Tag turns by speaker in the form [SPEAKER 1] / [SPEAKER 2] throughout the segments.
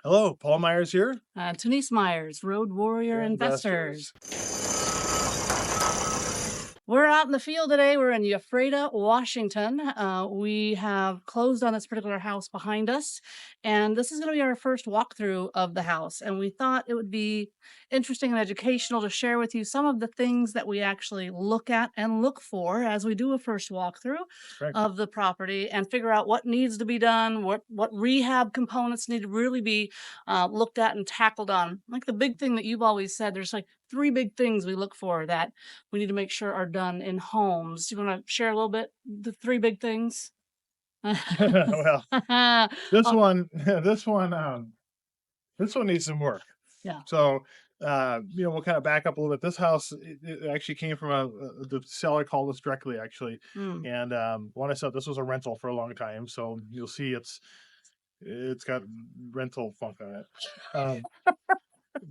[SPEAKER 1] Hello, Paul Myers here.
[SPEAKER 2] Denise Myers, Road Warrior Investors. We're out in the field today. We're in Ephrata, Washington. We have closed on this particular house behind us, and this is going to be our first walkthrough of the house. And we thought it would be interesting and educational to share with you some of the things that we actually look at and look for as we do a first walkthrough
[SPEAKER 1] Right.
[SPEAKER 2] of the property and figure out what needs to be done, what rehab components need to really be looked at and tackled on. Like the big thing that you've always said, there's like three big things we look for that we need to make sure are done in homes. You want to share a little bit the three big things?
[SPEAKER 1] Well, this
[SPEAKER 2] Oh,
[SPEAKER 1] one, this one needs some work.
[SPEAKER 2] yeah.
[SPEAKER 1] So, we'll kind of back up a little bit. This house, it actually came from the seller called us directly, actually,
[SPEAKER 2] Mm.
[SPEAKER 1] and when I said this was a rental for a long time, so you'll see it's got rental funk on it. Um,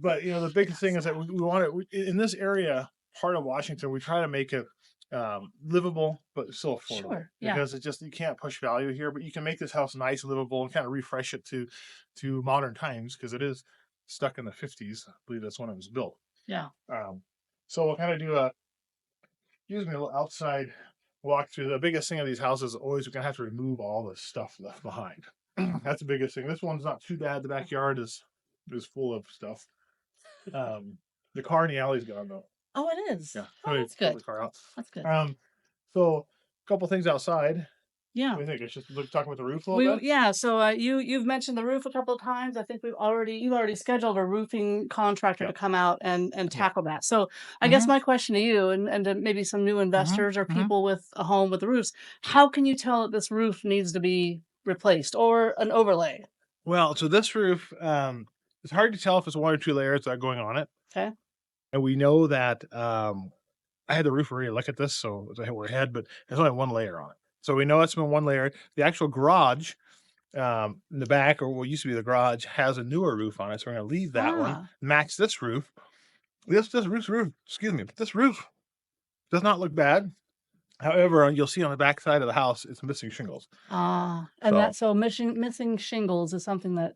[SPEAKER 1] but the biggest thing is that we want it in this area, part of Washington. We try to make it livable but still affordable,
[SPEAKER 2] Sure. Yeah.
[SPEAKER 1] because you can't push value here, but you can make this house nice, livable, and kind of refresh it to modern times, because it is stuck in the 50s. I believe that's when it was built.
[SPEAKER 2] Yeah.
[SPEAKER 1] So we'll kind of do a little outside walkthrough. The biggest thing of these houses is always we're gonna have to remove all the stuff left behind. That's the biggest thing. This one's not too bad. The backyard is full of stuff. Um, the car in the alley's gone though.
[SPEAKER 2] Oh, it is.
[SPEAKER 1] Yeah,
[SPEAKER 2] Oh, that's
[SPEAKER 1] pull
[SPEAKER 2] good.
[SPEAKER 1] the car out.
[SPEAKER 2] That's good.
[SPEAKER 1] So a couple things outside.
[SPEAKER 2] Yeah.
[SPEAKER 1] What do you think? It's just talking about the roof a little bit.
[SPEAKER 2] Yeah. So you've mentioned the roof a couple of times. I think you've already scheduled a roofing contractor to
[SPEAKER 1] Yeah,
[SPEAKER 2] come out and
[SPEAKER 1] yeah.
[SPEAKER 2] tackle that. So I guess
[SPEAKER 1] Mm-hmm.
[SPEAKER 2] my question to you and to maybe some new
[SPEAKER 1] Mm-hmm.
[SPEAKER 2] investors or
[SPEAKER 1] Mm-hmm.
[SPEAKER 2] people with a home with the roofs, how can you tell that this roof needs to be replaced or an overlay?
[SPEAKER 1] Well, so this roof, it's hard to tell if it's one or two layers that are going on it,
[SPEAKER 2] Okay.
[SPEAKER 1] and we know that I had the roofer really look at this, so we're ahead, but there's only one layer on it. So we know it's been one layer. The actual garage, in the back, or what used to be the garage, has a newer roof on it. So we're going to leave that one,
[SPEAKER 2] Ah,
[SPEAKER 1] match this roof. This roof does not look bad. However, you'll see on the back side of the house, it's missing shingles.
[SPEAKER 2] and
[SPEAKER 1] So
[SPEAKER 2] missing shingles is something that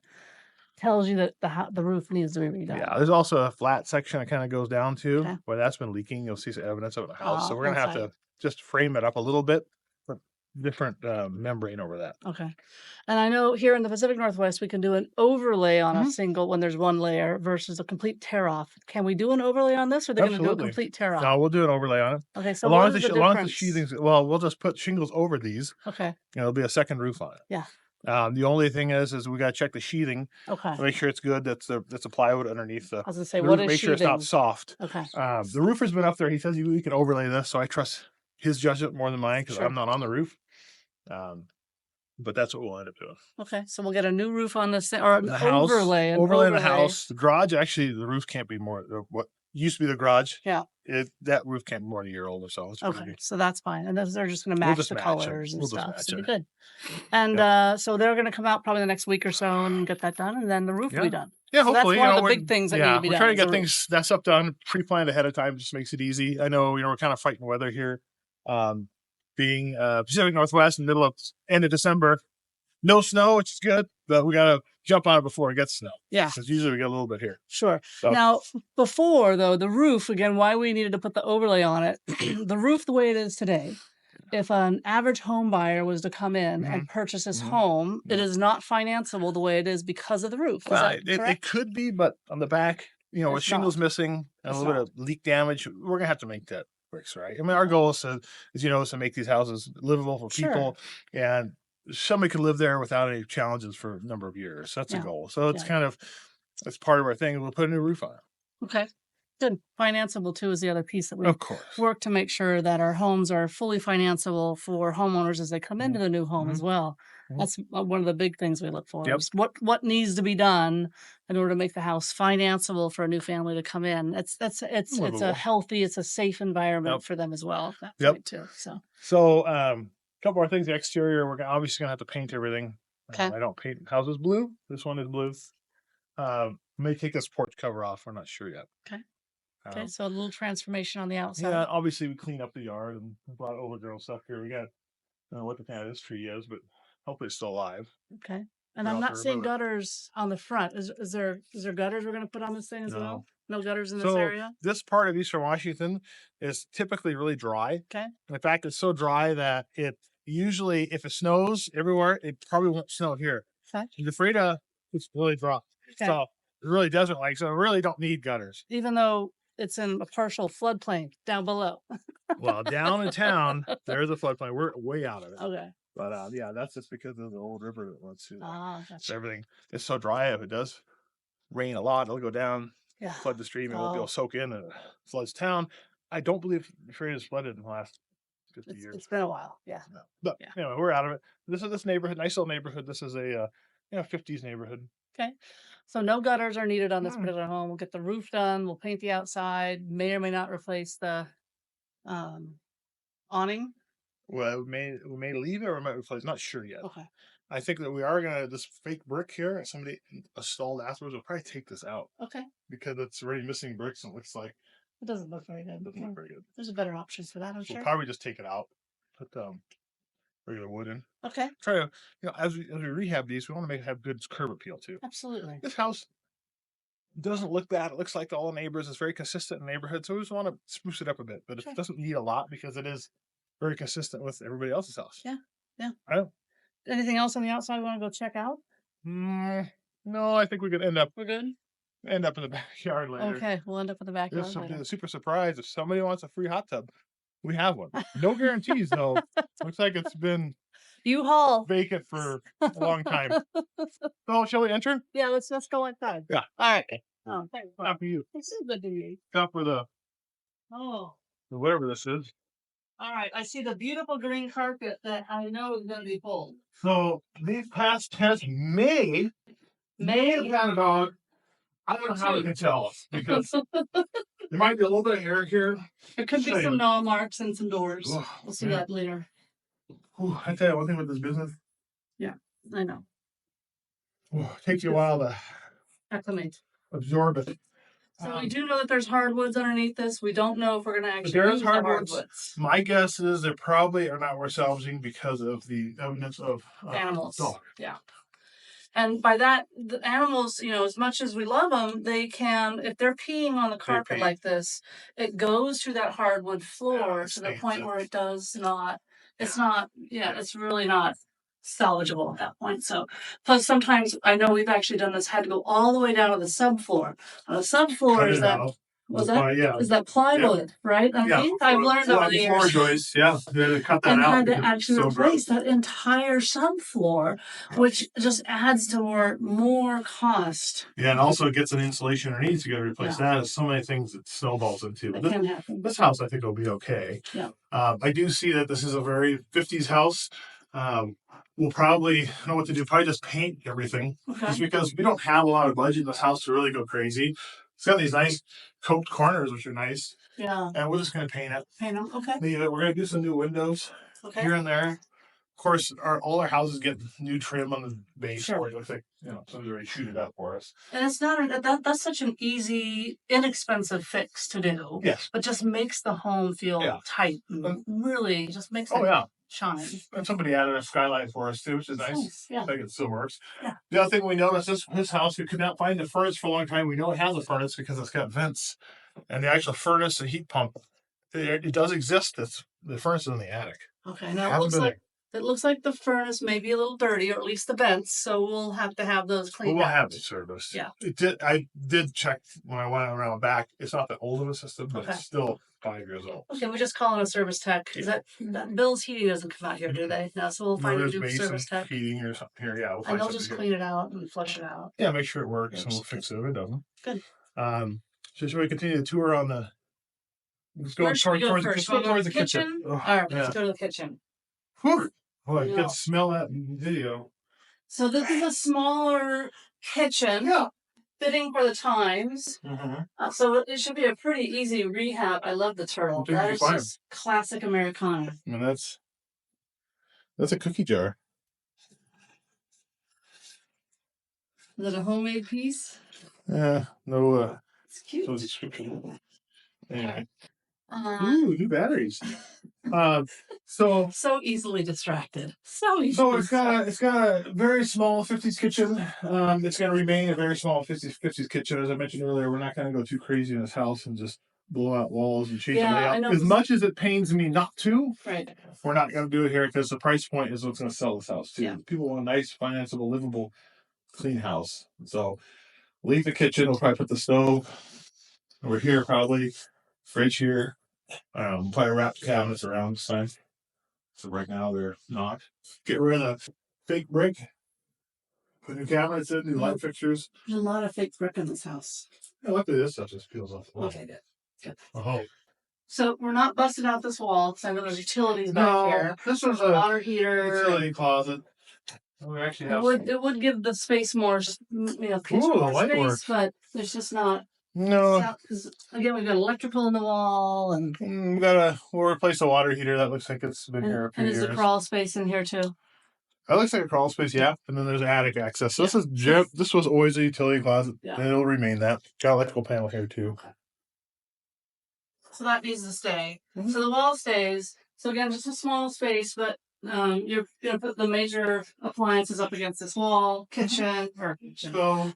[SPEAKER 2] tells you that the roof needs to be redone.
[SPEAKER 1] yeah, there's also a flat section that kind of goes down to
[SPEAKER 2] Okay.
[SPEAKER 1] where that's been leaking. You'll see some evidence of it in the house. So we're gonna have
[SPEAKER 2] Inside.
[SPEAKER 1] to just frame it up a little bit, put different membrane over that.
[SPEAKER 2] Okay. And I know here in the Pacific Northwest, we can do an overlay on a
[SPEAKER 1] Mhm.
[SPEAKER 2] single when there's one layer versus a complete tear off. Can we do an overlay on this, or are they going to do a
[SPEAKER 1] Absolutely.
[SPEAKER 2] complete tear off?
[SPEAKER 1] No, we'll do an overlay on it.
[SPEAKER 2] Okay. So
[SPEAKER 1] As long
[SPEAKER 2] what
[SPEAKER 1] as
[SPEAKER 2] is the
[SPEAKER 1] as long as the
[SPEAKER 2] difference?
[SPEAKER 1] sheathings, well, we'll just put shingles over these,
[SPEAKER 2] Okay.
[SPEAKER 1] and it'll be a second roof on it.
[SPEAKER 2] Yeah.
[SPEAKER 1] The only thing is we got to check the sheathing,
[SPEAKER 2] Okay.
[SPEAKER 1] make sure it's good. That's the plywood underneath
[SPEAKER 2] I was going to say,
[SPEAKER 1] the
[SPEAKER 2] what
[SPEAKER 1] roof.
[SPEAKER 2] is
[SPEAKER 1] Make sure it's not
[SPEAKER 2] sheathing?
[SPEAKER 1] soft.
[SPEAKER 2] Okay.
[SPEAKER 1] The roofer's been up there. He says we can overlay this, so I trust his judgment more than mine, because I'm
[SPEAKER 2] Sure.
[SPEAKER 1] not on the roof. Um, but that's what we'll end up doing.
[SPEAKER 2] Okay. So we'll get a new roof on this thing, or an
[SPEAKER 1] The house,
[SPEAKER 2] overlay.
[SPEAKER 1] overlay the house, the garage. Actually, the roof can't be more. What used to be the garage,
[SPEAKER 2] Yeah.
[SPEAKER 1] that roof can't be more than a year old or so. It's pretty
[SPEAKER 2] Okay.
[SPEAKER 1] good.
[SPEAKER 2] So that's fine. And they're just going to
[SPEAKER 1] We'll
[SPEAKER 2] match
[SPEAKER 1] just
[SPEAKER 2] the
[SPEAKER 1] match them.
[SPEAKER 2] colors and
[SPEAKER 1] We'll just
[SPEAKER 2] stuff.
[SPEAKER 1] match
[SPEAKER 2] So be
[SPEAKER 1] it.
[SPEAKER 2] good. And
[SPEAKER 1] Yep.
[SPEAKER 2] so they're going to come out probably the next week or so and get that done, and then the roof will be
[SPEAKER 1] Yeah.
[SPEAKER 2] done.
[SPEAKER 1] Yeah,
[SPEAKER 2] So that's
[SPEAKER 1] hopefully,
[SPEAKER 2] one of the big things that need to be
[SPEAKER 1] we're
[SPEAKER 2] done.
[SPEAKER 1] trying to
[SPEAKER 2] Is the
[SPEAKER 1] get
[SPEAKER 2] roof.
[SPEAKER 1] things that stuff done pre-planned ahead of time. Just makes it easy. I know, we're kind of fighting weather here, um, being Pacific Northwest in the middle of end of December. No snow, which is good, but we gotta jump on it before it gets snow.
[SPEAKER 2] Yeah.
[SPEAKER 1] Because usually we get a little bit here.
[SPEAKER 2] Sure.
[SPEAKER 1] So
[SPEAKER 2] Now, before though, the roof, again, why we needed to put the overlay on it, the roof the way it is today, if an average home buyer was to come in
[SPEAKER 1] Mhm.
[SPEAKER 2] and purchase his
[SPEAKER 1] Mhm.
[SPEAKER 2] home, it
[SPEAKER 1] Yeah.
[SPEAKER 2] is not financeable the way it is because of the roof. Is
[SPEAKER 1] Well,
[SPEAKER 2] that
[SPEAKER 1] it
[SPEAKER 2] correct?
[SPEAKER 1] could be, but on the back, with
[SPEAKER 2] It's
[SPEAKER 1] shingles
[SPEAKER 2] not.
[SPEAKER 1] missing and a
[SPEAKER 2] It's
[SPEAKER 1] little bit
[SPEAKER 2] not.
[SPEAKER 1] of leak damage, we're gonna have to make that fix, right? I mean, our goal is to make these houses livable for
[SPEAKER 2] Sure.
[SPEAKER 1] people, and somebody could live there without any challenges for a number of years. That's a
[SPEAKER 2] Yeah.
[SPEAKER 1] goal. So
[SPEAKER 2] Yeah.
[SPEAKER 1] that's part of our thing. We'll put a new roof on it.
[SPEAKER 2] Okay. Good. Financeable too is the other piece that we
[SPEAKER 1] Of course.
[SPEAKER 2] work to make sure that our homes are fully financeable for homeowners as they come into
[SPEAKER 1] Mhm.
[SPEAKER 2] the new home as
[SPEAKER 1] Mhm.
[SPEAKER 2] well.
[SPEAKER 1] Mhm.
[SPEAKER 2] That's one of the big things we look for
[SPEAKER 1] Yep.
[SPEAKER 2] is what needs to be done in order to make the house financeable for a new family to come in. It's a
[SPEAKER 1] Livable.
[SPEAKER 2] healthy, it's a safe environment
[SPEAKER 1] Yep.
[SPEAKER 2] for them as well at that
[SPEAKER 1] Yep.
[SPEAKER 2] point too. So
[SPEAKER 1] So, couple more things. The exterior, obviously gonna have to paint everything.
[SPEAKER 2] okay.
[SPEAKER 1] I don't paint houses blue. This one is blue. May take this porch cover off. We're not sure yet.
[SPEAKER 2] Okay. Okay.
[SPEAKER 1] Um,
[SPEAKER 2] So a little transformation on the outside.
[SPEAKER 1] yeah, obviously we clean up the yard, and there's a lot of overgrown stuff here. We got, I don't know what the kind of this tree is, but hopefully it's still alive.
[SPEAKER 2] Okay. And I'm not seeing gutters on the front. Is there gutters we're gonna put on this thing as well? No gutters in this
[SPEAKER 1] So
[SPEAKER 2] area?
[SPEAKER 1] this part of Eastern Washington is typically really dry.
[SPEAKER 2] Okay.
[SPEAKER 1] In fact, it's so dry that it usually, if it snows everywhere, it probably won't snow here.
[SPEAKER 2] Okay.
[SPEAKER 1] The Ephrata, it's really dry.
[SPEAKER 2] Okay.
[SPEAKER 1] So it really doesn't so we really don't need gutters.
[SPEAKER 2] Even though it's in a partial floodplain down below.
[SPEAKER 1] Well, down in town, there's a floodplain. We're way out of it.
[SPEAKER 2] Okay.
[SPEAKER 1] But yeah, that's just because of the old river that runs through there.
[SPEAKER 2] Gotcha.
[SPEAKER 1] So everything is so dry. If it does rain a lot, it'll go down, flood the stream, and won't be able to soak in, and it floods town. I don't believe the Ephrata has flooded in the last 50 years.
[SPEAKER 2] It's been a while. Yeah.
[SPEAKER 1] No. But anyway, we're out of it. This is this neighborhood, nice little neighborhood. This is a 50s neighborhood.
[SPEAKER 2] Okay. So no gutters are needed on this particular home. We'll get the roof done. We'll paint the outside. May or may not replace the awning.
[SPEAKER 1] Well, we may leave it or we might replace. Not sure yet.
[SPEAKER 2] Okay.
[SPEAKER 1] I think that we are gonna this fake brick here. Somebody installed afterwards. We'll probably take this out.
[SPEAKER 2] Okay.
[SPEAKER 1] Because it's already missing bricks and it looks like
[SPEAKER 2] it doesn't look very good.
[SPEAKER 1] It doesn't look very good.
[SPEAKER 2] There's a better options for that, I'm sure.
[SPEAKER 1] We'll probably just take it out. Put regular wood in.
[SPEAKER 2] Okay.
[SPEAKER 1] Try to as we rehab these, we want to have good curb appeal too.
[SPEAKER 2] Absolutely.
[SPEAKER 1] This house doesn't look bad. It looks like all the neighbors. It's very consistent in the neighborhood. So we just want to spruce it up a bit. But it doesn't need a lot because it is very consistent with everybody else's house.
[SPEAKER 2] Yeah. Yeah.
[SPEAKER 1] I don't.
[SPEAKER 2] Anything else on the outside we want to go check out?
[SPEAKER 1] No, I think we could end up.
[SPEAKER 2] We're good.
[SPEAKER 1] End up in the backyard later.
[SPEAKER 2] Okay, we'll end up in the backyard later.
[SPEAKER 1] Super surprise if somebody wants a free hot tub. We have one. No guarantees though. Looks like it's been
[SPEAKER 2] U-Haul
[SPEAKER 1] vacant for a long time. So shall we enter?
[SPEAKER 2] Yeah, let's go inside.
[SPEAKER 1] Yeah.
[SPEAKER 2] All right. Oh, thanks.
[SPEAKER 1] Not for you.
[SPEAKER 2] This is good to me.
[SPEAKER 1] Not for the whatever this is.
[SPEAKER 2] All right. I see the beautiful green carpet that I know is going to be pulled.
[SPEAKER 1] So these past tenants may have had a dog. I don't know how we can tell because there might be a little bit of hair here.
[SPEAKER 2] There could be some gnaw marks and some doors.
[SPEAKER 1] Oh,
[SPEAKER 2] we'll see that later.
[SPEAKER 1] I tell you one thing with this business.
[SPEAKER 2] Yeah, I know.
[SPEAKER 1] It takes you a while to
[SPEAKER 2] acclimate,
[SPEAKER 1] absorb it.
[SPEAKER 2] So we do know that there's hardwoods underneath this. We don't know if we're going to actually use the hardwoods.
[SPEAKER 1] My guess is they probably are not worth salvaging because of the evidence of
[SPEAKER 2] animals.
[SPEAKER 1] Dog.
[SPEAKER 2] Yeah. And by that, the animals, as much as we love them, they can, if they're peeing on the carpet like this, it goes through that hardwood floor to the point where it does not, it's really not salvageable at that point. So, plus sometimes I know we've actually done this, had to go all the way down to the subfloor. On the subfloor is that. Is that plywood, right? I've learned over the years.
[SPEAKER 1] Floor joists, they had to cut that out.
[SPEAKER 2] And had to actually replace that entire subfloor, which just adds to more cost.
[SPEAKER 1] Yeah, and also it gets an insulation underneath. You got to replace that. There's so many things that snowballs into.
[SPEAKER 2] It can happen.
[SPEAKER 1] This house, I think, will be okay.
[SPEAKER 2] Yeah.
[SPEAKER 1] I do see that this is a very 50s house. We'll probably know what to do. Probably just paint everything.
[SPEAKER 2] Okay.
[SPEAKER 1] Just because we don't have a lot of budget in this house to really go crazy. It's got these nice coped corners, which are nice.
[SPEAKER 2] Yeah.
[SPEAKER 1] And we're just going to paint it.
[SPEAKER 2] Paint them, okay.
[SPEAKER 1] We're going to do some new windows here and there. Of course, all our houses get new trim on the base. Sure. It looks like, somebody's already shoot it up for us.
[SPEAKER 2] And it's not, that's such an easy, inexpensive fix to do.
[SPEAKER 1] Yes.
[SPEAKER 2] But just makes the home feel tight. And really just makes it shine.
[SPEAKER 1] And somebody added a skylight for us too, which is nice.
[SPEAKER 2] Yeah.
[SPEAKER 1] I think it still works.
[SPEAKER 2] Yeah.
[SPEAKER 1] The other thing we noticed is this house, we could not find the furnace for a long time. We know it has a furnace because it's got vents. And the actual furnace and heat pump, it does exist. The furnace is in the attic.
[SPEAKER 2] Okay. Now it looks like the furnace may be a little dirty, or at least the vents, so we'll have to have those cleaned
[SPEAKER 1] We'll
[SPEAKER 2] out.
[SPEAKER 1] have it serviced.
[SPEAKER 2] Yeah.
[SPEAKER 1] I did check when I went around back. It's not that old of a system, but it's still 5 years old.
[SPEAKER 2] Okay, we just call it a service tech. Is that Bill's Heating doesn't come out here, do they? No, so we'll find a new service tech.
[SPEAKER 1] Heating or something here, yeah.
[SPEAKER 2] And they'll just clean it out and flush it out.
[SPEAKER 1] Yeah, make sure it works, and we'll fix it if it doesn't.
[SPEAKER 2] Good.
[SPEAKER 1] So should we continue the tour on the? Let's go towards the kitchen.
[SPEAKER 2] All right, let's go to the kitchen.
[SPEAKER 1] Whew. Boy, you can smell that video.
[SPEAKER 2] So this is a smaller kitchen, fitting for the times.
[SPEAKER 1] Mm-hmm.
[SPEAKER 2] So it should be a pretty easy rehab. I love the turtle. That is just classic Americana.
[SPEAKER 1] I mean, that's a cookie jar.
[SPEAKER 2] Is it a homemade piece?
[SPEAKER 1] Yeah, no.
[SPEAKER 2] It's cute.
[SPEAKER 1] No description. Anyway, Ooh, new batteries. So
[SPEAKER 2] easily distracted. So easily.
[SPEAKER 1] So it's got a very small 50s kitchen. It's going to remain a very small 50s kitchen. As I mentioned earlier, we're not going to go too crazy in this house and just blow out walls and change the layout. As much as it pains me not to,
[SPEAKER 2] right.
[SPEAKER 1] We're not going to do it here because the price point is what's going to sell this house too.
[SPEAKER 2] Yeah.
[SPEAKER 1] People want a nice, financeable, livable, clean house. So leave the kitchen. We'll probably put the stove over here, probably fridge here. Probably wrap the cabinets around this time. So right now they're not. Get rid of the fake brick. Put new cabinets in, new light fixtures.
[SPEAKER 2] There's a lot of fake brick in this house.
[SPEAKER 1] Yeah, luckily this stuff just peels off the wall.
[SPEAKER 2] Okay, good.
[SPEAKER 1] Oh.
[SPEAKER 2] So we're not busting out this wall because I know there's utilities back here.
[SPEAKER 1] This was a
[SPEAKER 2] water heater.
[SPEAKER 1] utility closet. We actually have
[SPEAKER 2] it would give the space more, kitchen
[SPEAKER 1] the light
[SPEAKER 2] space,
[SPEAKER 1] works.
[SPEAKER 2] but there's just not.
[SPEAKER 1] No.
[SPEAKER 2] Because again, we've got electrical in the wall, and
[SPEAKER 1] we'll replace the water heater. That looks like it's been here a few years.
[SPEAKER 2] And there's a crawl space in here too.
[SPEAKER 1] That looks like a crawl space, yeah. And then there's attic access. So this was always a utility closet, and it'll remain that. Got electrical panel here too.
[SPEAKER 2] So that needs to stay. Mm-hmm. So the wall stays. So again, just a small space, but you're gonna put the major appliances up against this wall, kitchen,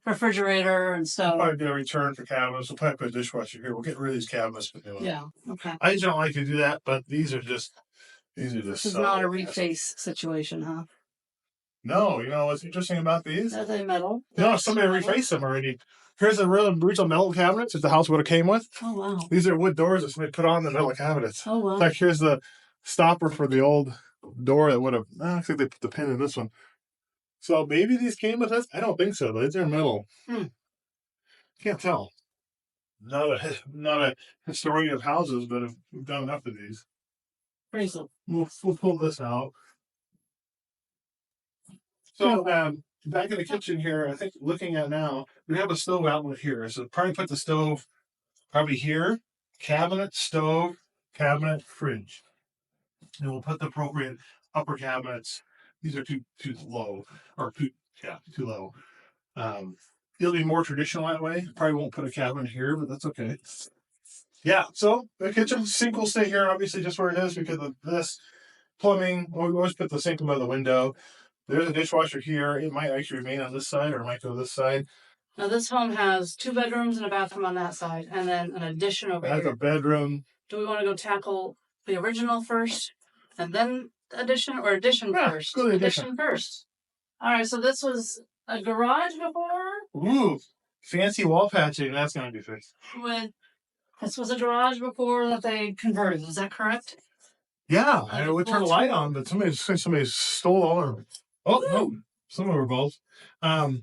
[SPEAKER 2] refrigerator, and stuff.
[SPEAKER 1] Probably gonna return for cabinets. We'll probably put a dishwasher here. We'll get rid of these cabinets.
[SPEAKER 2] Yeah. Okay.
[SPEAKER 1] I just don't like to do that, but these are just. This is
[SPEAKER 2] not a reface situation, huh?
[SPEAKER 1] No, what's interesting about these?
[SPEAKER 2] Are they metal?
[SPEAKER 1] No, somebody refaced them already. Here's the original metal cabinets that the house would have came with.
[SPEAKER 2] Oh, wow.
[SPEAKER 1] These are wood doors that somebody put on the metal cabinets.
[SPEAKER 2] Oh, wow.
[SPEAKER 1] Like, here's the stopper for the old door that would have... I think they put the pin in this one. So maybe these came with us? I don't think so. These are metal. Can't tell. Not a historian of houses, but we've done enough of these.
[SPEAKER 2] Crazy.
[SPEAKER 1] We'll pull this out. So, back in the kitchen here, I think looking at now, we have a stove outlet here. So probably put the stove probably here, cabinet, stove, cabinet, fridge. And we'll put the appropriate upper cabinets. These are too low, or too low. It'll be more traditional that way. Probably won't put a cabinet here, but that's okay. Yeah, so the kitchen sink will stay here, obviously, just where it is because of this plumbing. We always put the sink above the window. There's a dishwasher here. It might actually remain on this side, or it might go this side.
[SPEAKER 2] Now, this home has 2 bedrooms and a bathroom on that side, and then an addition over here.
[SPEAKER 1] That's a bedroom.
[SPEAKER 2] Do we want to go tackle the original first, and then addition, or addition first?
[SPEAKER 1] Go to
[SPEAKER 2] addition first. All right, so this was a garage before?
[SPEAKER 1] Ooh, fancy wall patching. That's going to be fixed.
[SPEAKER 2] This was a garage before that they converted. Is that correct?
[SPEAKER 1] Yeah, I would turn a light on, but somebody stole all our... Oh, no. Some of our bulbs. I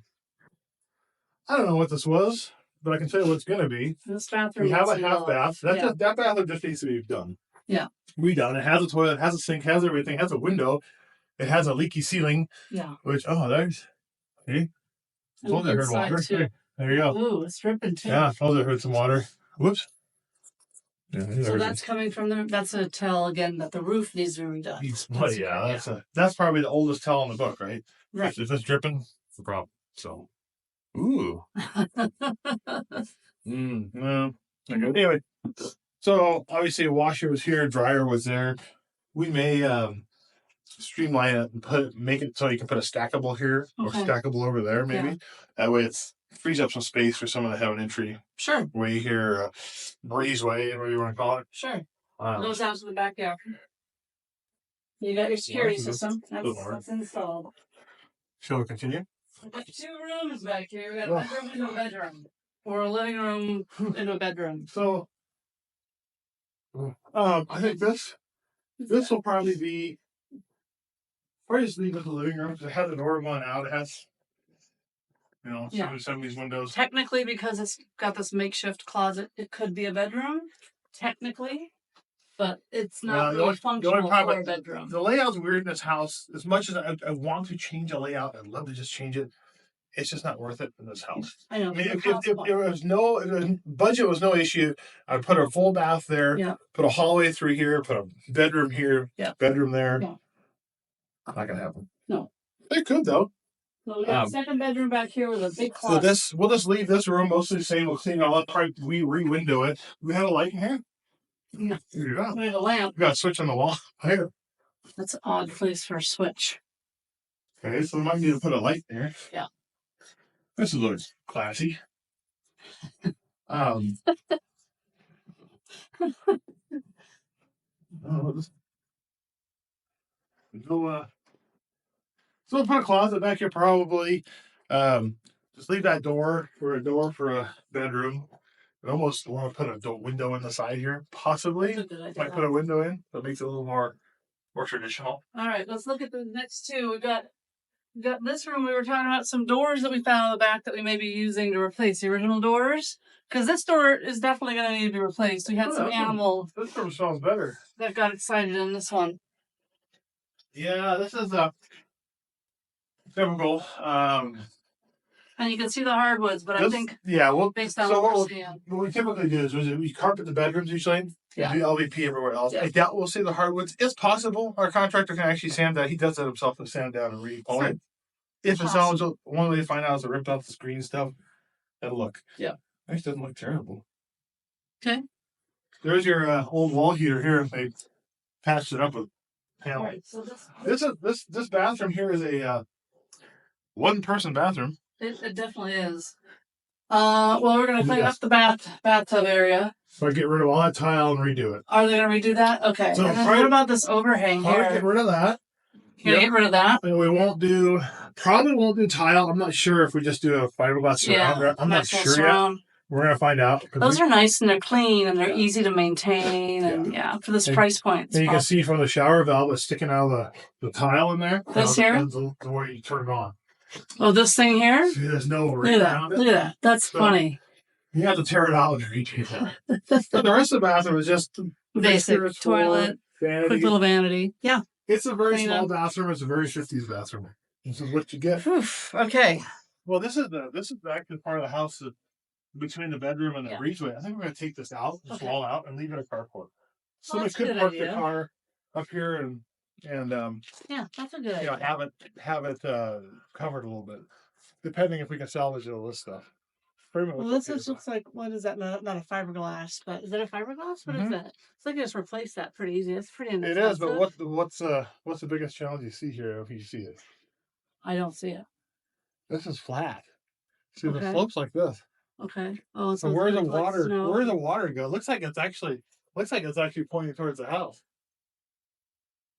[SPEAKER 1] don't know what this was, but I can tell you what it's going to be.
[SPEAKER 2] This bathroom.
[SPEAKER 1] We have a half bath. That bathroom just needs to be done.
[SPEAKER 2] Yeah.
[SPEAKER 1] Redone. It has a toilet, has a sink, has everything, has a window. It has a leaky ceiling.
[SPEAKER 2] Yeah.
[SPEAKER 1] There's... See? I told you I heard water. Hey, there you go.
[SPEAKER 2] Ooh, it's dripping too.
[SPEAKER 1] Yeah, I told you I heard some water. Whoops.
[SPEAKER 2] Yeah, so that's coming from that's a tell again that the roof needs to be redone.
[SPEAKER 1] That's probably the oldest tell in the book, right? Right. If it's dripping, it's a problem. So, ooh. No. Anyway, so obviously a washer was here, dryer was there. We may streamline it and make it so you can put a stackable here or stackable over there, maybe. Yeah. That way it's frees up some space for someone to have an entry.
[SPEAKER 2] Sure.
[SPEAKER 1] Way here, breezeway, whatever you want to call it.
[SPEAKER 2] Sure. Goes out to the backyard. You got your security system. That's installed.
[SPEAKER 1] Shall we continue?
[SPEAKER 2] We've got 2 rooms back here. We got a bedroom into a bedroom. Or a living room into a bedroom.
[SPEAKER 1] So, I think this will probably be... Probably just leave it in the living room because it has a door going out. It has... some of these windows.
[SPEAKER 2] Technically, because it's got this makeshift closet, it could be a bedroom. Technically, but it's not really functional for a bedroom.
[SPEAKER 1] The layout's weird in this house. As much as I want to change the layout, I'd love to just change it. It's just not worth it in this house.
[SPEAKER 2] I know.
[SPEAKER 1] If budget was no issue, I'd put a full bath there. Yeah. Put a hallway through here. Put a bedroom here. Yeah. Bedroom there. Yeah. Not gonna happen.
[SPEAKER 2] No.
[SPEAKER 1] It could though.
[SPEAKER 2] So we got a second bedroom back here with a big closet.
[SPEAKER 1] So we'll just leave this room mostly the same. We'll clean it all up. We re-window it. We have a light in here.
[SPEAKER 2] Yeah.
[SPEAKER 1] There you go.
[SPEAKER 2] We have a lamp.
[SPEAKER 1] You got a switch on the wall. Here.
[SPEAKER 2] That's an odd place for a switch.
[SPEAKER 1] Okay, so we might need to put a light there.
[SPEAKER 2] Yeah.
[SPEAKER 1] This looks classy. Um, go, so we'll put a closet back here probably. Just leave that door for a bedroom. I almost want to put a window in the side here, possibly.
[SPEAKER 2] That's a good idea.
[SPEAKER 1] Might put a window in, that makes it a little more traditional.
[SPEAKER 2] All right, let's look at the next two. We got this room. We were talking about some doors that we found in the back that we may be using to replace the original doors. Because this door is definitely going to need to be replaced. We had some animal
[SPEAKER 1] This room smells better.
[SPEAKER 2] that got excited in this one.
[SPEAKER 1] Yeah, this is a typical.
[SPEAKER 2] And you can see the hardwoods, but I think based on what we're seeing.
[SPEAKER 1] What we typically do is we carpet the bedrooms usually.
[SPEAKER 2] Yeah.
[SPEAKER 1] Do LVP everywhere else.
[SPEAKER 2] Yeah.
[SPEAKER 1] I doubt we'll see the hardwoods. It's possible. Our contractor can actually sand that. He does that himself to sand down and repolish it. If it's not, one way to find out is to rip out the screen stuff and look.
[SPEAKER 2] Yeah.
[SPEAKER 1] It doesn't look terrible.
[SPEAKER 2] Okay.
[SPEAKER 1] There's your old wall heater here. They patched it up with panel.
[SPEAKER 2] Right, so
[SPEAKER 1] This bathroom here is a one-person bathroom.
[SPEAKER 2] It definitely is. Well, we're gonna clean up the bathtub area.
[SPEAKER 1] So I get rid of all that tile and redo it.
[SPEAKER 2] Are they gonna redo that? Okay.
[SPEAKER 1] So
[SPEAKER 2] and then what about this overhang here?
[SPEAKER 1] Get rid of that.
[SPEAKER 2] You're gonna get rid of that?
[SPEAKER 1] And we probably won't do tile. I'm not sure if we just do a fiberglass surround.
[SPEAKER 2] Yeah,
[SPEAKER 1] I'm not sure
[SPEAKER 2] surround.
[SPEAKER 1] yet. We're gonna find out.
[SPEAKER 2] Those are nice and they're clean and they're easy to maintain and for this price point.
[SPEAKER 1] And you can see from the shower valve it's sticking out of the tile in there.
[SPEAKER 2] This here?
[SPEAKER 1] The way you turn it on.
[SPEAKER 2] Oh, this thing here?
[SPEAKER 1] See, there's no
[SPEAKER 2] Look at that. Look at that. That's funny.
[SPEAKER 1] You have to tear it out and reach it. The rest of the bathroom is just
[SPEAKER 2] basic toilet,
[SPEAKER 1] vanity.
[SPEAKER 2] quick little vanity. Yeah.
[SPEAKER 1] It's a very small bathroom. It's a very 50s bathroom. This is what you get.
[SPEAKER 2] Okay.
[SPEAKER 1] Well, this is actually part of the house between the bedroom and the breezeway. I think we're going to take this out, this wall out, and leave it a carport. So we could park the car up here and
[SPEAKER 2] that's a good idea.
[SPEAKER 1] have it covered a little bit, depending if we can salvage all this stuff.
[SPEAKER 2] Well, this looks like, what is that? Not a fiberglass, but is that a fiberglass? What is that? It's like I just replace that pretty easy. It's pretty inexpensive.
[SPEAKER 1] It is, but what's the biggest challenge you see here if you see it?
[SPEAKER 2] I don't see it.
[SPEAKER 1] This is flat. See, the slope's like this.
[SPEAKER 2] Okay. Oh,
[SPEAKER 1] so where's the water? Where's the water go? Looks like it's actually pointing towards the house.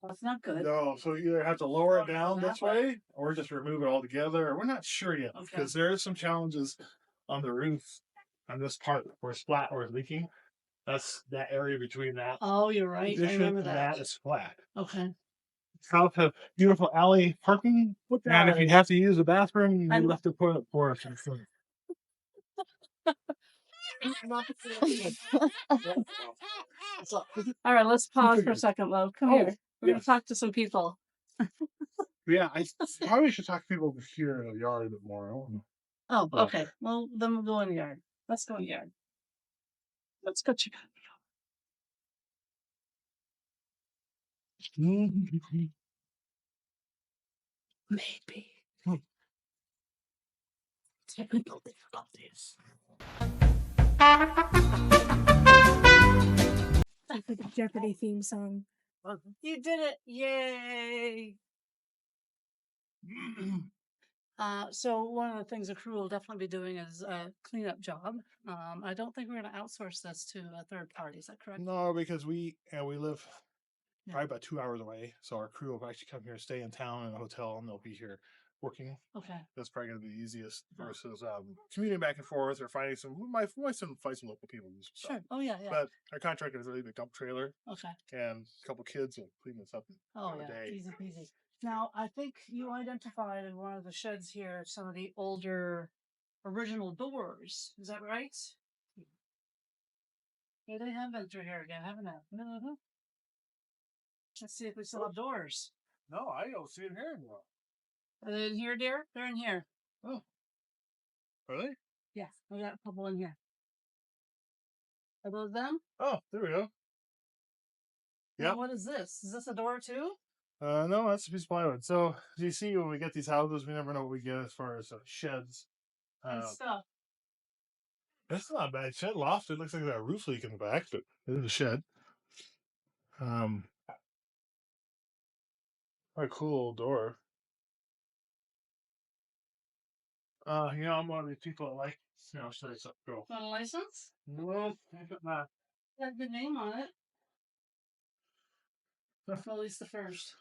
[SPEAKER 2] That's not good.
[SPEAKER 1] No, so you either have to lower it down this way or just remove it altogether. We're not sure yet because there are some challenges on the roof on this part where it's flat or it's leaking. That's that area between that.
[SPEAKER 2] Oh, you're right. I remember that.
[SPEAKER 1] That is flat.
[SPEAKER 2] Okay.
[SPEAKER 1] House have beautiful alley parking. And if you have to use the bathroom, you left to put it for us.
[SPEAKER 2] All right, let's pause for a second, love. Come here. We're going to talk to some people.
[SPEAKER 1] Yeah, I probably should talk to people here in the yard a bit more.
[SPEAKER 2] Oh, okay. Well, then we'll go in the yard. Let's go in the yard. Let's go check out the yard. Maybe. Technical difficulties.
[SPEAKER 3] That's like a Jeopardy theme song.
[SPEAKER 2] You did it! Yay! So one of the things the crew will definitely be doing is a cleanup job. I don't think we're going to outsource this to a third party. Is that correct?
[SPEAKER 1] No, because we live probably about 2 hours away. So our crew will actually come here, stay in town in a hotel, and they'll be here working.
[SPEAKER 2] Okay.
[SPEAKER 1] That's probably going to be the easiest versus commuting back and forth or finding some. We might find some local people.
[SPEAKER 2] Sure. Oh yeah.
[SPEAKER 1] But our contractor is a really big dump trailer.
[SPEAKER 2] Okay.
[SPEAKER 1] And a couple kids will clean this up.
[SPEAKER 2] Oh yeah. Day. Easy peasy. Now I think you identified in one of the sheds here some of the older original doors. Is that right? Yeah, they have been through here again, haven't they? Mm-hmm. Let's see if we still have doors.
[SPEAKER 1] No, I don't see them here anymore.
[SPEAKER 2] Are they in here, dear? They're in here.
[SPEAKER 1] Oh. Are they?
[SPEAKER 2] Yeah, we got a couple in here. Are those them?
[SPEAKER 1] Oh, there we go.
[SPEAKER 2] Yeah. What is this? Is this a door too?
[SPEAKER 1] No, that's a piece of plywood. So, as you see, when we get these houses, we never know what we get as far as sheds.
[SPEAKER 2] And stuff.
[SPEAKER 1] That's not a bad shed loft. It looks like a roof leak in the back, but it is a shed. A cool door. I'm one of these people that like, should I go?
[SPEAKER 2] Want a license?
[SPEAKER 1] No, I got my
[SPEAKER 2] Got a good name on it. Well, at least the first.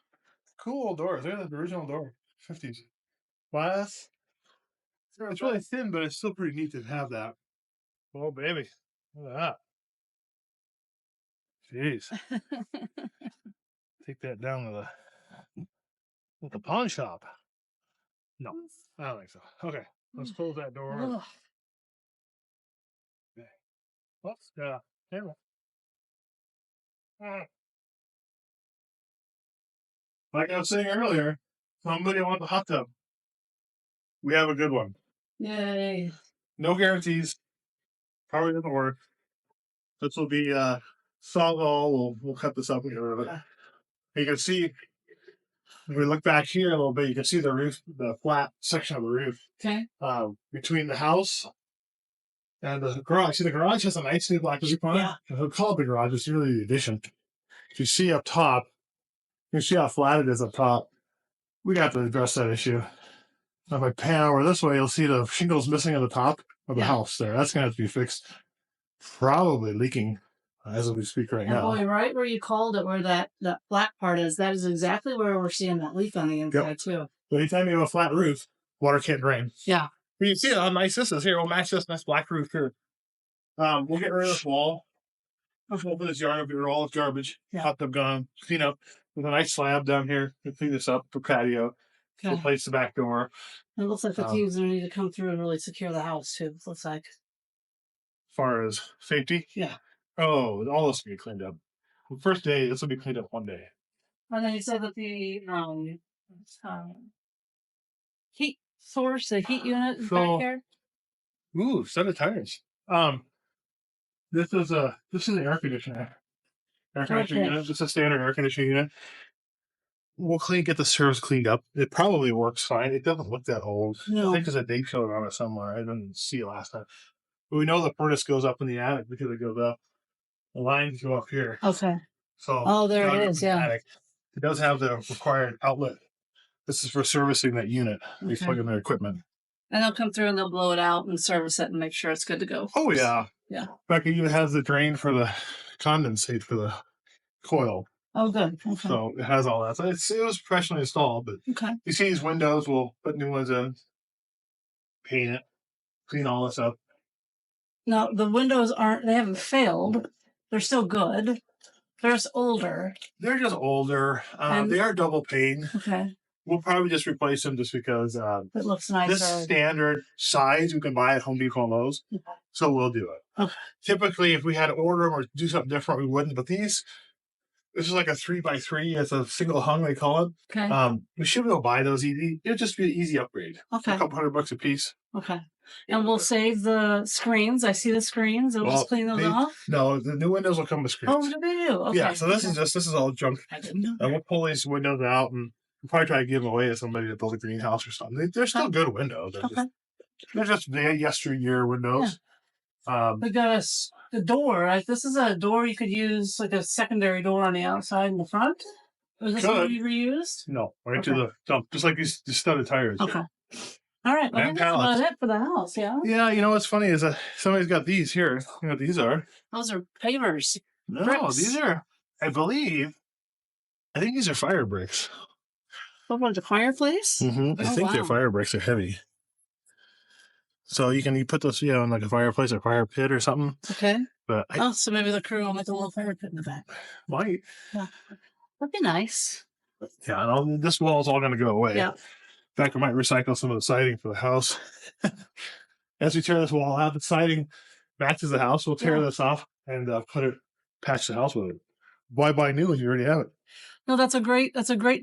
[SPEAKER 1] cool doors. They're the original door, 50s. Glass. It's really thin, but it's still pretty neat to have that. Oh, baby. Look at that. Jeez. Take that down to the pawn shop. No, I don't think so. Okay, let's close that door.
[SPEAKER 2] Ugh.
[SPEAKER 1] Whoops, camera. Like I was saying earlier, somebody wants a hot tub. We have a good one.
[SPEAKER 2] Yay.
[SPEAKER 1] No guarantees. Probably doesn't work. This will be solid all. We'll cut this up and get rid of it. You can see if we look back here a little bit, you can see the roof, the flat section of the roof.
[SPEAKER 2] Okay.
[SPEAKER 1] Between the house and the garage. See, the garage has a nice new black roof on it. I'll call it the garage. It's really the addition. If you see up top, you can see how flat it is up top. We got to address that issue. If I pan over this way, you'll see the shingles missing at the top of the house there. That's going to have to be fixed. Probably leaking as we speak right now.
[SPEAKER 2] Boy, right where you called it, where that black part is, that is exactly where we're seeing that leak on the inside too.
[SPEAKER 1] But anytime you have a flat roof, water can't drain.
[SPEAKER 2] Yeah.
[SPEAKER 1] You see how nice this is. Here, we'll match this nice black roof here. We'll get rid of this wall. We'll open this yard up here, all of garbage. Hot tub gone. Clean up with a nice slab down here. We'll clean this up for patio.
[SPEAKER 2] Okay.
[SPEAKER 1] Replace the back door.
[SPEAKER 2] It looks like the thieves are going to need to come through and really secure the house too. It looks like.
[SPEAKER 1] As far as safety?
[SPEAKER 2] Yeah.
[SPEAKER 1] Oh, all this will be cleaned up. The first day, this will be cleaned up one day.
[SPEAKER 2] And then you said that the heat source, the heat unit is back here.
[SPEAKER 1] Ooh, set of tires. This is an air conditioner. Air conditioning unit. This is a standard air conditioning unit. We'll get the service cleaned up. It probably works fine. It doesn't look that old.
[SPEAKER 2] No.
[SPEAKER 1] I think there's a date code on it somewhere. I didn't see it last time. But we know the furnace goes up in the attic because it goes up. The lines go up here.
[SPEAKER 2] Okay.
[SPEAKER 1] So
[SPEAKER 2] there it is. Yeah.
[SPEAKER 1] Attic. It does have the required outlet. This is for servicing that unit. We plug in their equipment.
[SPEAKER 2] And they'll come through and they'll blow it out and service it and make sure it's good to go.
[SPEAKER 1] Oh yeah.
[SPEAKER 2] Yeah.
[SPEAKER 1] In fact, it even has the drain for the condensate for the coil.
[SPEAKER 2] Oh, good. Okay.
[SPEAKER 1] So it has all that. So it was professionally installed, but you see these windows, we'll put new ones in, paint it, clean all this up.
[SPEAKER 2] Now, the windows they haven't failed. They're still good. They're just older.
[SPEAKER 1] They're just older. They are double pane.
[SPEAKER 2] Okay.
[SPEAKER 1] We'll probably just replace them just because
[SPEAKER 2] it looks nicer.
[SPEAKER 1] This standard size you can buy at Home Depot and Lowe's. So we'll do it.
[SPEAKER 2] Okay.
[SPEAKER 1] Typically, if we had to order them or do something different, we wouldn't. But this is like a 3x3. It's a single hung, they call it.
[SPEAKER 2] Okay.
[SPEAKER 1] We should be able to buy those easy. It'll just be an easy upgrade.
[SPEAKER 2] Okay.
[SPEAKER 1] A couple $100 a piece.
[SPEAKER 2] Okay. And we'll save the screens. I see the screens. We'll just clean those off.
[SPEAKER 1] No, the new windows will come with screens.
[SPEAKER 2] Oh, do they do? Okay.
[SPEAKER 1] Yeah, so this is all junk.
[SPEAKER 2] I didn't know.
[SPEAKER 1] And we'll pull these windows out and we'll probably try to give them away to somebody to build a greenhouse or something. They're still good windows. They're just yesteryear windows. Yeah.
[SPEAKER 2] We got the door. Right? This is a door you could use like a secondary door on the outside and the front. Is this something you reused?
[SPEAKER 1] No, right to the dump, just like these studded tires.
[SPEAKER 2] Okay. All right. Well, that's about it for the house, yeah?
[SPEAKER 1] Yeah, you know what's funny is somebody's got these here. You know what these are?
[SPEAKER 2] Those are pavers.
[SPEAKER 1] No,
[SPEAKER 2] bricks.
[SPEAKER 1] These are, I think these are fire bricks.
[SPEAKER 2] What about the fireplace?
[SPEAKER 1] Mm-hmm. I think their fire bricks are heavy. So you put those in like a fireplace or fire pit or something.
[SPEAKER 2] Okay.
[SPEAKER 1] But
[SPEAKER 2] so maybe the crew will make a little fire pit in the back.
[SPEAKER 1] Might.
[SPEAKER 2] Yeah. That'd be nice.
[SPEAKER 1] Yeah, and this wall's all going to go away.
[SPEAKER 2] Yeah.
[SPEAKER 1] In fact, we might recycle some of the siding for the house. As we tear this wall out, the siding matches the house. We'll tear this off and patch the house with it. Why buy new when you already have it?
[SPEAKER 2] No, that's a great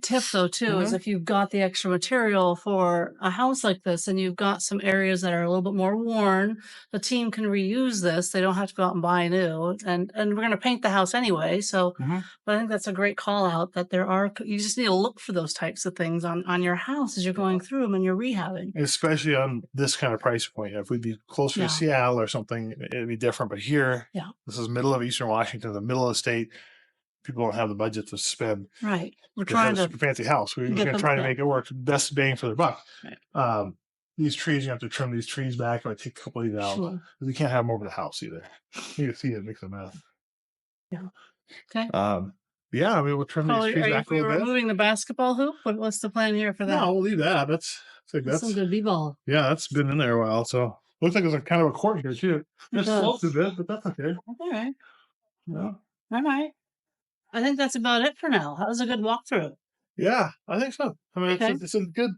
[SPEAKER 2] tip though too, is if you've got the extra material for a house like this and you've got some areas that are a little bit more worn, the team can reuse this. They don't have to go out and buy new. And we're going to paint the house anyway. So but I think that's a great call out that you just need to look for those types of things on your house as you're going through them and you're rehabbing.
[SPEAKER 1] Especially on this kind of price point. If we'd be closer to Seattle or something, it'd be different. But here, this is middle of Eastern Washington, the middle of the state. people don't have the budget to spend
[SPEAKER 2] Right. We're
[SPEAKER 1] to have
[SPEAKER 2] trying
[SPEAKER 1] a
[SPEAKER 2] to
[SPEAKER 1] super fancy house. We're
[SPEAKER 2] get
[SPEAKER 1] going to
[SPEAKER 2] them
[SPEAKER 1] try to
[SPEAKER 2] fit.
[SPEAKER 1] make it work, best bang for their buck.
[SPEAKER 2] Right.
[SPEAKER 1] These trees, you have to trim these trees back. I take a couple of these out.
[SPEAKER 2] Sure.
[SPEAKER 1] We can't have them over the house either. You can see it makes a mess.
[SPEAKER 2] Yeah. Okay.
[SPEAKER 1] Yeah, I mean, we'll trim
[SPEAKER 2] Oh,
[SPEAKER 1] these trees
[SPEAKER 2] are you
[SPEAKER 1] back a little bit.
[SPEAKER 2] removing the basketball hoop? What's the plan here for that?
[SPEAKER 1] No, we'll leave that. That's
[SPEAKER 2] Some good b-ball.
[SPEAKER 1] yeah, that's been in there a while. So looks like there's a kind of a court here too.
[SPEAKER 2] It
[SPEAKER 1] It slopes a bit, but that's okay.
[SPEAKER 2] All right.
[SPEAKER 1] Yeah.
[SPEAKER 2] All right. I think that's about it for now. That was a good walkthrough.
[SPEAKER 1] Yeah, I think so. I mean,
[SPEAKER 2] Okay.
[SPEAKER 1] it's a good.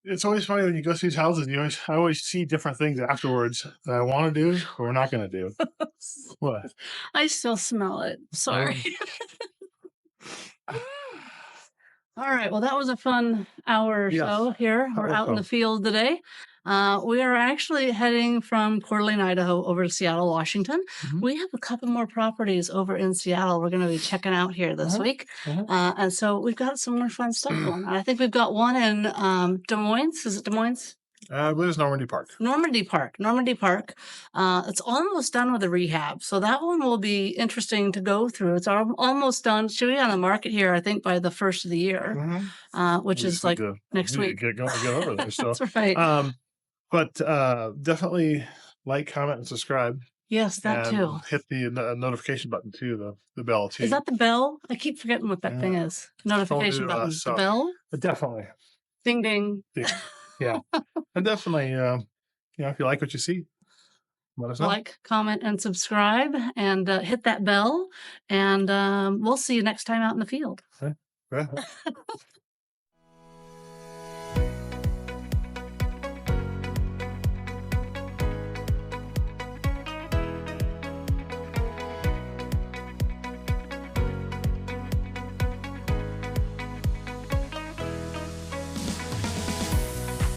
[SPEAKER 1] It's always funny when you go to these houses. I always see different things afterwards that I want to do or we're not going to do. What?
[SPEAKER 2] I still smell it. Sorry. All right. Well, that was a fun hour or
[SPEAKER 1] Yes.
[SPEAKER 2] so here. We're out in the field today. We are actually heading from Coeur d'Alene, Idaho, over to Seattle, Washington.
[SPEAKER 1] Mhm.
[SPEAKER 2] We have a couple more properties over in Seattle we're going to be checking out here this week. And so we've got some more fun stuff going on. I think we've got one in Des Moines. Is it Des Moines?
[SPEAKER 1] I believe it's Normandy Park.
[SPEAKER 2] Normandy Park. It's almost done with the rehab. So that one will be interesting to go through. It's almost done. Should be on the market here, I think, by the first of the year, which
[SPEAKER 1] We
[SPEAKER 2] is
[SPEAKER 1] just
[SPEAKER 2] like
[SPEAKER 1] need to-
[SPEAKER 2] next
[SPEAKER 1] we need
[SPEAKER 2] week.
[SPEAKER 1] to get over there. So,
[SPEAKER 2] That's right.
[SPEAKER 1] but definitely like, comment, and subscribe.
[SPEAKER 2] Yes, that
[SPEAKER 1] And
[SPEAKER 2] too.
[SPEAKER 1] hit the notification button too, the bell too.
[SPEAKER 2] Is that the bell? I keep forgetting what that thing is. Notification
[SPEAKER 1] to
[SPEAKER 2] button.
[SPEAKER 1] us,
[SPEAKER 2] The
[SPEAKER 1] so-
[SPEAKER 2] bell?
[SPEAKER 1] Definitely.
[SPEAKER 2] Ding ding.
[SPEAKER 1] Yeah. And definitely, if you like what you see, let us know.
[SPEAKER 2] Like, comment, and subscribe, and hit that bell. And we'll see you next time out in the field.
[SPEAKER 1] Okay.